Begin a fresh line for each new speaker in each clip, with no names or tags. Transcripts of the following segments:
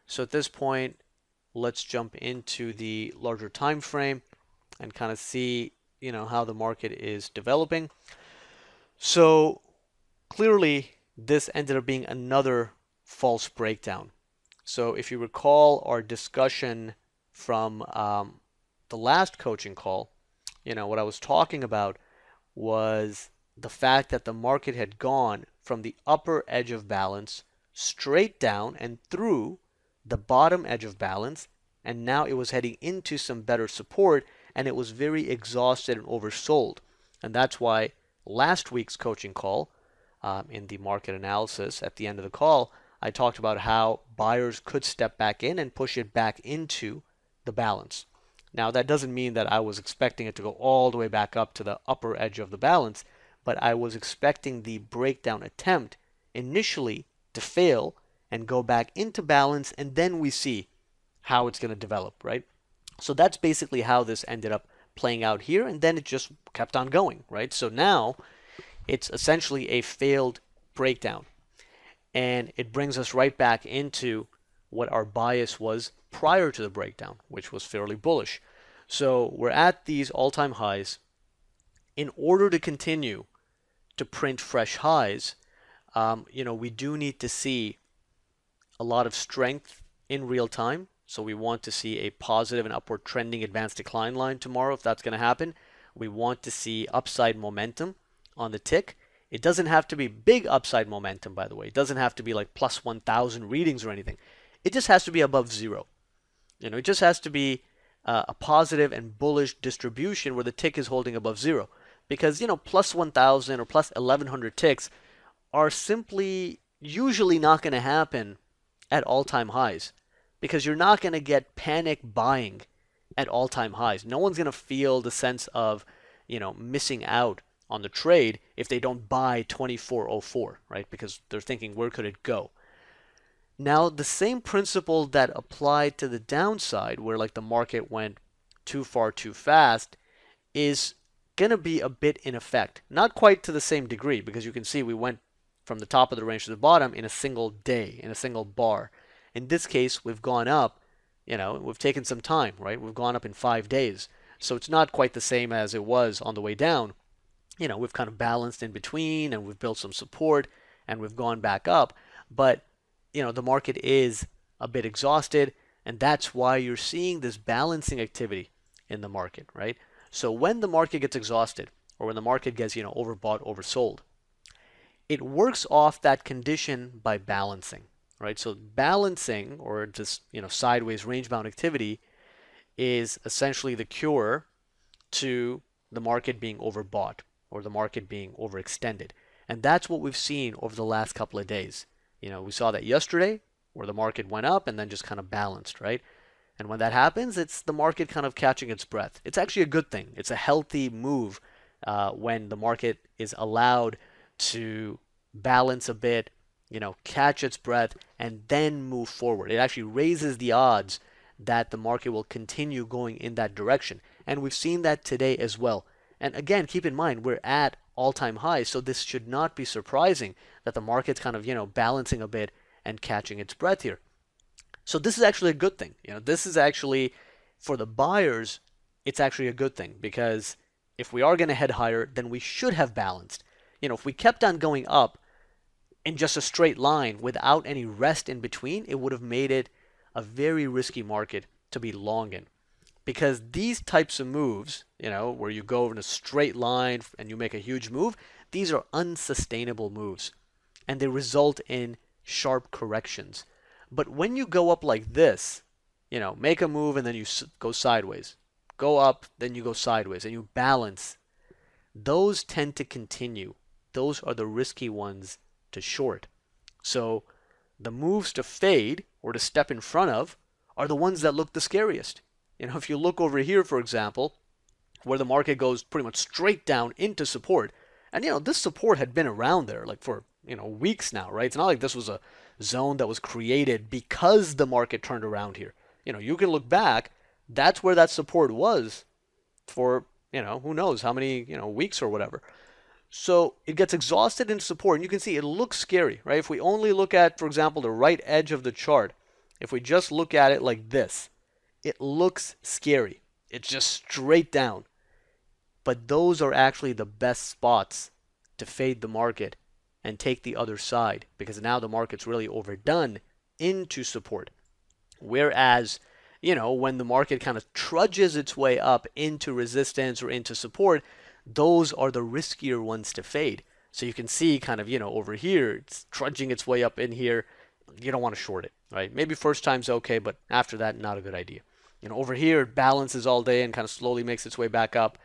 So at this point, let's jump into the larger time frame and kind of see, how the market is developing. So clearly, this ended up being another false breakdown. So if you recall our discussion from the last coaching call, what I was talking about was the fact that the market had gone from the upper edge of balance straight down and through the bottom edge of balance, and now it was heading into some better support, and it was very exhausted and oversold. And that's why last week's coaching call, in the market analysis at the end of the call, I talked about how buyers could step back in and push it back into the balance. Now, that doesn't mean that I was expecting it to go all the way back up to the upper edge of the balance, but I was expecting the breakdown attempt initially to fail and go back into balance, and then we see how it's going to develop, right? So that's basically how this ended up playing out here, and then it just kept on going, right? So now it's essentially a failed breakdown, and it brings us right back into what our bias was prior to the breakdown, which was fairly bullish. So we're at these all-time highs. In order to continue to print fresh highs, we do need to see a lot of strength in real time. So we want to see a positive and upward trending advanced decline line tomorrow if that's going to happen. We want to see upside momentum on the tick. It doesn't have to be big upside momentum, by the way. It doesn't have to be like plus 1,000 readings or anything. It just has to be above zero. It just has to be a positive and bullish distribution where the tick is holding above zero. Because, plus 1,000 or plus 1,100 ticks are simply usually not going to happen at all-time highs. Because you're not going to get panic buying at all-time highs. No one's going to feel the sense of, missing out on the trade if they don't buy 2404, right? Because they're thinking, where could it go? Now, the same principle that applied to the downside, where like the market went too far too fast, is going to be a bit in effect. Not quite to the same degree, because you can see we went from the top of the range to the bottom in a single day, in a single bar. In this case, we've gone up, we've taken some time, right? We've gone up in 5 days. So it's not quite the same as it was on the way down. We've kind of balanced in between, and we've built some support, and we've gone back up. But the market is a bit exhausted, and that's why you're seeing this balancing activity in the market, right? So when the market gets exhausted, or when the market gets, overbought, oversold, it works off that condition by balancing, right? So balancing, or just, sideways range-bound activity, is essentially the cure to the market being overbought or the market being overextended. And that's what we've seen over the last couple of days. We saw that yesterday where the market went up and then just kind of balanced, right? And when that happens, it's the market kind of catching its breath. It's actually a good thing. It's a healthy move when the market is allowed to balance a bit, catch its breath, and then move forward. It actually raises the odds that the market will continue going in that direction. And we've seen that today as well. And again, keep in mind, we're at all-time highs, so this should not be surprising that the market's kind of, balancing a bit and catching its breath here. So this is actually a good thing. This is actually, for the buyers, it's actually a good thing, because if we are going to head higher, then we should have balanced. If we kept on going up in just a straight line without any rest in between, it would have made it a very risky market to be long in. Because these types of moves, where you go in a straight line and you make a huge move, these are unsustainable moves, and they result in sharp corrections. But when you go up like this, make a move and then you go sideways, go up, then you go sideways, and you balance, those tend to continue. Those are the risky ones to short. So the moves to fade or to step in front of are the ones that look the scariest. If you look over here, for example, where the market goes pretty much straight down into support, and this support had been around there like for weeks now, right? It's not like this was a zone that was created because the market turned around here. You can look back, that's where that support was for who knows how many weeks or whatever. So it gets exhausted in support, and you can see it looks scary, right? If we only look at, for example, the right edge of the chart, if we just look at it like this, it looks scary. It's just straight down. But those are actually the best spots to fade the market and take the other side, because now the market's really overdone into support. Whereas, when the market kind of trudges its way up into resistance or into support, those are the riskier ones to fade. So you can see kind of, over here, it's trudging its way up in here. You don't want to short it, right? Maybe first time's okay, but after that, not a good idea. Over here, it balances all day and kind of slowly makes its way back up.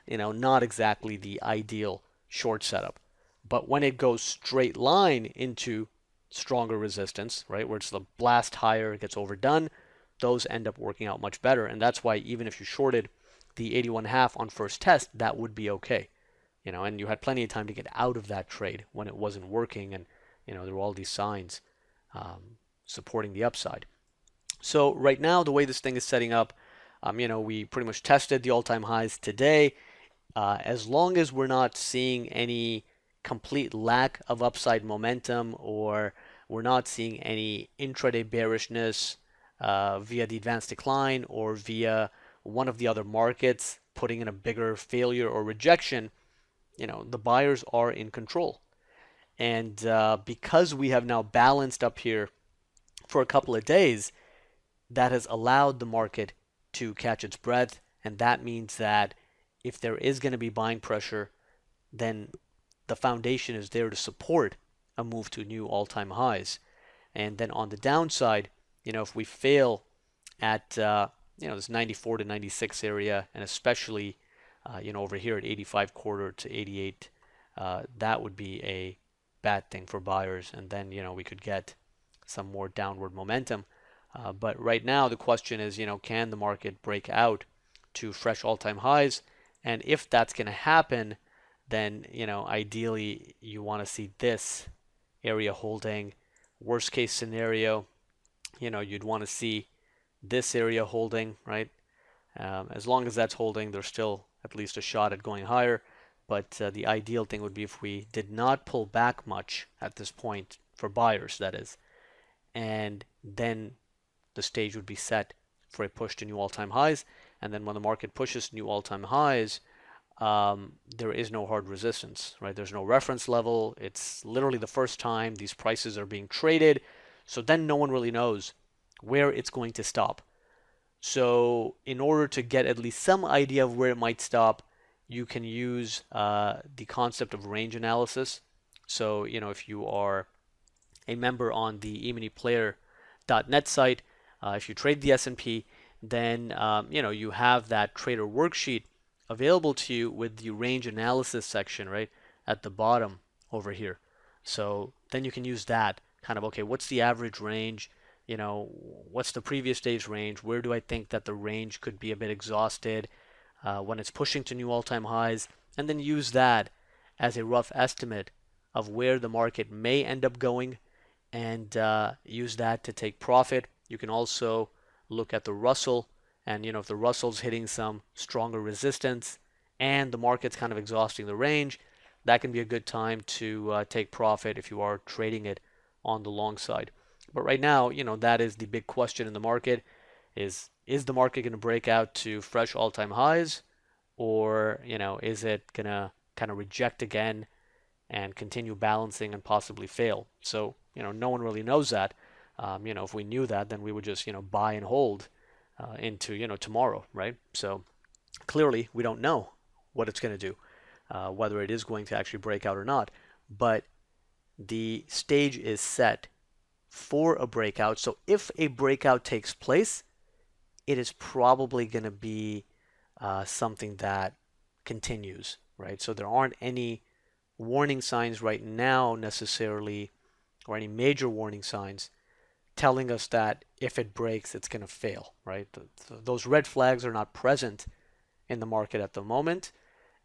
Not exactly the ideal short setup. But when it goes straight line into stronger resistance, right, where it's the blast higher, it gets overdone, those end up working out much better. And that's why even if you shorted the 81.5 on first test, that would be okay. And you had plenty of time to get out of that trade when it wasn't working, and there were all these signs supporting the upside. So right now, the way this thing is setting up, we pretty much tested the all-time highs today. As long as we're not seeing any complete lack of upside momentum, or we're not seeing any intraday bearishness via the advanced decline or via one of the other markets putting in a bigger failure or rejection, the buyers are in control. And because we have now balanced up here for a couple of days, that has allowed the market to catch its breath. And that means that if there is going to be buying pressure, then the foundation is there to support a move to new all-time highs. And then on the downside, if we fail at this 94 to 96 area, and especially over here at 85 quarter to 88, that would be a bad thing for buyers, and then we could get some more downward momentum. But right now the question is, can the market break out to fresh all-time highs? And if that's going to happen, then ideally you want to see this area holding. Worst case scenario, you'd want to see this area holding, right? As long as that's holding, there's still at least a shot at going higher. But the ideal thing would be if we did not pull back much at this point, for buyers that is, and then the stage would be set for a push to new all-time highs. And then when the market pushes new all-time highs, there is no hard resistance, right? There's no reference level. It's literally the first time these prices are being traded. So then no one really knows where it's going to stop. So in order to get at least some idea of where it might stop, you can use the concept of range analysis. So, if you are a member on the EminiPlayer.net site, if you trade the S&P, then you have that trader worksheet available to you with the range analysis section right at the bottom over here. So then you can use that kind of, okay, what's the average range? What's the previous day's range? Where do I think that the range could be a bit exhausted when it's pushing to new all-time highs? And then use that as a rough estimate of where the market may end up going, and use that to take profit. You can also look at the Russell, and if the Russell's hitting some stronger resistance and the market's kind of exhausting the range, that can be a good time to take profit if you are trading it on the long side. But right now, that is the big question in the market: is the market going to break out to fresh all-time highs, or is it going to kind of reject again and continue balancing and possibly fail? So no one really knows that. If we knew that, then we would just buy and hold into tomorrow, right? So clearly we don't know what it's going to do, whether it is going to actually break out or not. But the stage is set for a breakout. So if a breakout takes place, it is probably going to be something that continues, right? So there aren't any warning signs right now necessarily, or any major warning signs telling us that if it breaks, it's going to fail, right? Those red flags are not present in the market at the moment.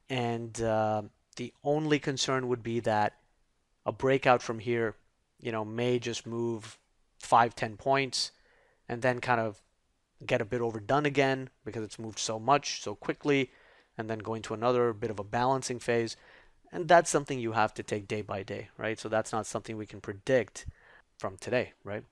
And the only concern would be that a breakout from here, may just move 5-10 points and then kind of get a bit overdone again because it's moved so much so quickly, and then go into another bit of a balancing phase. And that's something you have to take day by day, right? So that's not something we can predict from today, right?